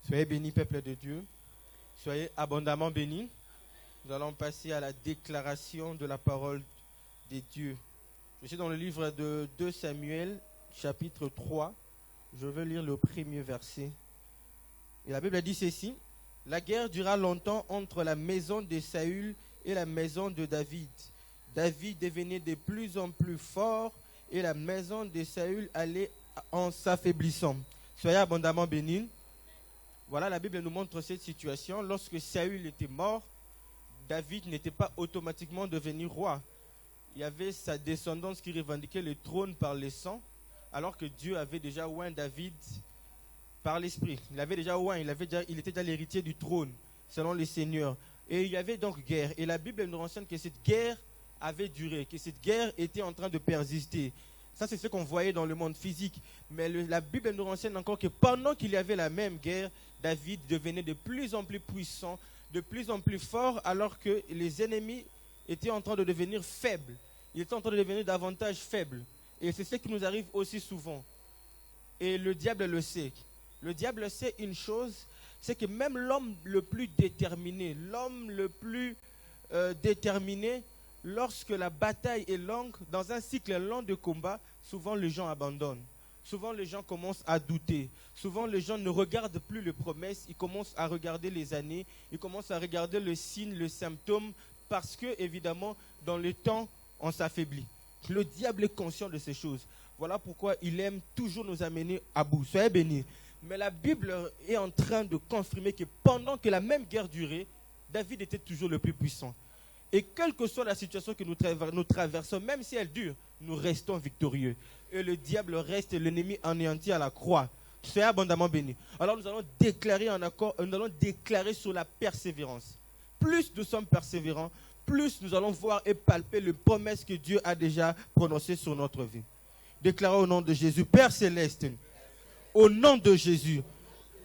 Soyez bénis, peuple de Dieu. Soyez abondamment bénis. Nous allons passer à la déclaration de la parole de Dieu. Je suis dans le livre de 2 Samuel, chapitre 3. Je vais lire le premier verset. Et la Bible dit ceci. La guerre dura longtemps entre la maison de Saül et la maison de David. David devenait de plus en plus fort et la maison de Saül allait en s'affaiblissant. Soyez abondamment bénis. Voilà, la Bible nous montre cette situation. Lorsque Saül était mort, David n'était pas automatiquement devenu roi. Il y avait sa descendance qui revendiquait le trône par le sang, alors que Dieu avait déjà oint David par l'esprit. Il avait déjà oint, il était déjà l'héritier du trône, selon les seigneurs. Et il y avait donc guerre. Et la Bible nous renseigne que cette guerre avait duré, que cette guerre était en train de persister. Ça, c'est ce qu'on voyait dans le monde physique. Mais la Bible nous renseigne encore que pendant qu'il y avait la même guerre, David devenait de plus en plus puissant, de plus en plus fort, alors que les ennemis étaient en train de devenir faibles. Ils étaient en train de devenir davantage faibles. Et c'est ce qui nous arrive aussi souvent. Et le diable le sait. Le diable sait une chose, c'est que même l'homme le plus déterminé, lorsque la bataille est longue, dans un cycle long de combat, souvent les gens abandonnent. Souvent les gens commencent à douter. Souvent les gens ne regardent plus les promesses, ils commencent à regarder les années, ils commencent à regarder le signe, le symptôme, parce que évidemment, dans le temps, on s'affaiblit. Le diable est conscient de ces choses. Voilà pourquoi il aime toujours nous amener à bout. Soyez bénis. Mais la Bible est en train de confirmer que pendant que la même guerre durait, David était toujours le plus puissant. Et quelle que soit la situation que nous traversons, même si elle dure, nous restons victorieux. Et le diable reste l'ennemi anéanti à la croix. Soyez abondamment bénis. Alors nous allons déclarer sur la persévérance. Plus nous sommes persévérants, plus nous allons voir et palper les promesses que Dieu a déjà prononcées sur notre vie. Déclarons au nom de Jésus. Père céleste, au nom de Jésus,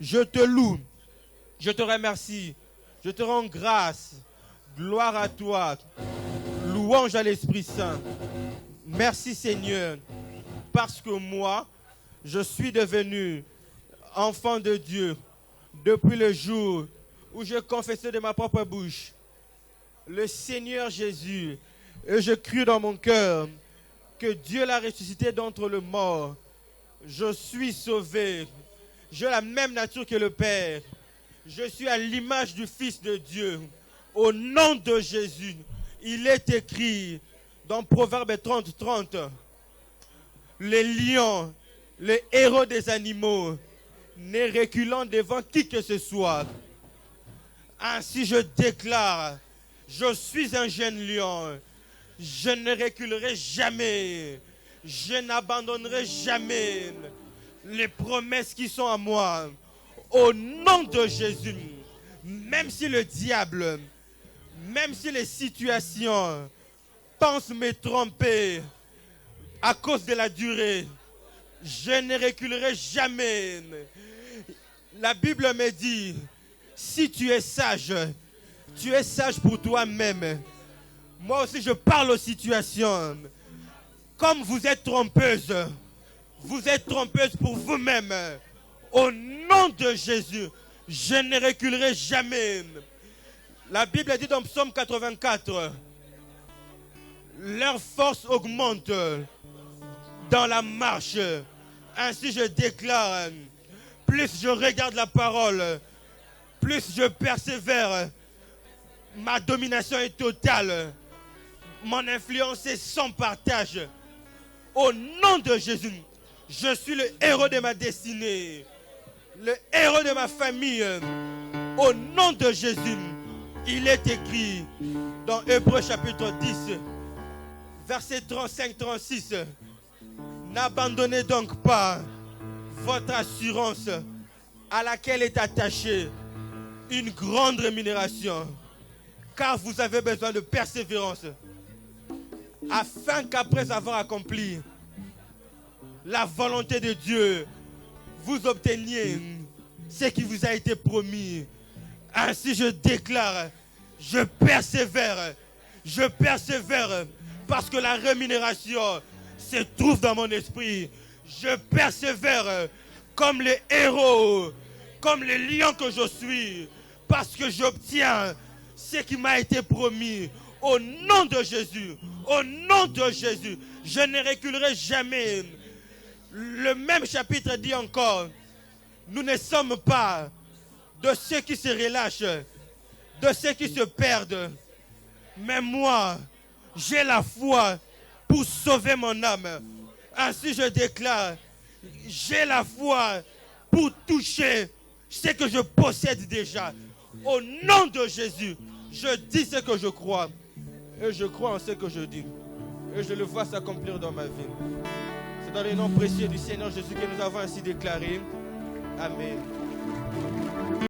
je te loue, je te remercie, je te rends grâce. Gloire à toi, louange à l'Esprit Saint. Merci Seigneur, parce que moi, je suis devenu enfant de Dieu depuis le jour où j'ai confessé de ma propre bouche le Seigneur Jésus, et je crie dans mon cœur que Dieu l'a ressuscité d'entre les morts. Je suis sauvé, j'ai la même nature que le Père, je suis à l'image du Fils de Dieu. Au nom de Jésus, il est écrit dans Proverbe 30, les lions, les héros des animaux, ne reculant devant qui que ce soit. Ainsi je déclare, je suis un jeune lion, je ne reculerai jamais, je n'abandonnerai jamais les promesses qui sont à moi. Au nom de Jésus, même si le diable, même si les situations pensent me tromper à cause de la durée, je ne reculerai jamais. La Bible me dit, si tu es sage pour toi-même. Moi aussi je parle aux situations. Comme vous êtes trompeuse pour vous-même. Au nom de Jésus, je ne reculerai jamais. La Bible dit dans Psaume 84, leur force augmente dans la marche. Ainsi je déclare, plus je regarde la parole, plus je persévère. Ma domination est totale. Mon influence est sans partage. Au nom de Jésus, je suis le héros de ma destinée, le héros de ma famille. Au nom de Jésus, il est écrit dans Hébreux chapitre 10, verset 35-36. N'abandonnez donc pas votre assurance à laquelle est attachée une grande rémunération, car vous avez besoin de persévérance, afin qu'après avoir accompli la volonté de Dieu, vous obteniez ce qui vous a été promis. Ainsi je déclare, je persévère parce que la rémunération se trouve dans mon esprit. Je persévère comme les héros comme le lion que je suis, parce que j'obtiens ce qui m'a été promis. Au nom de Jésus, au nom de Jésus, je ne reculerai jamais. Le même chapitre dit encore, nous ne sommes pas de ceux qui se relâchent, de ceux qui se perdent. Mais moi, j'ai la foi pour sauver mon âme. Ainsi je déclare, j'ai la foi pour toucher ce que je possède déjà. Au nom de Jésus, je dis ce que je crois. Et je crois en ce que je dis. Et je le vois s'accomplir dans ma vie. C'est dans le nom précieux du Seigneur Jésus que nous avons ainsi déclaré. Amen.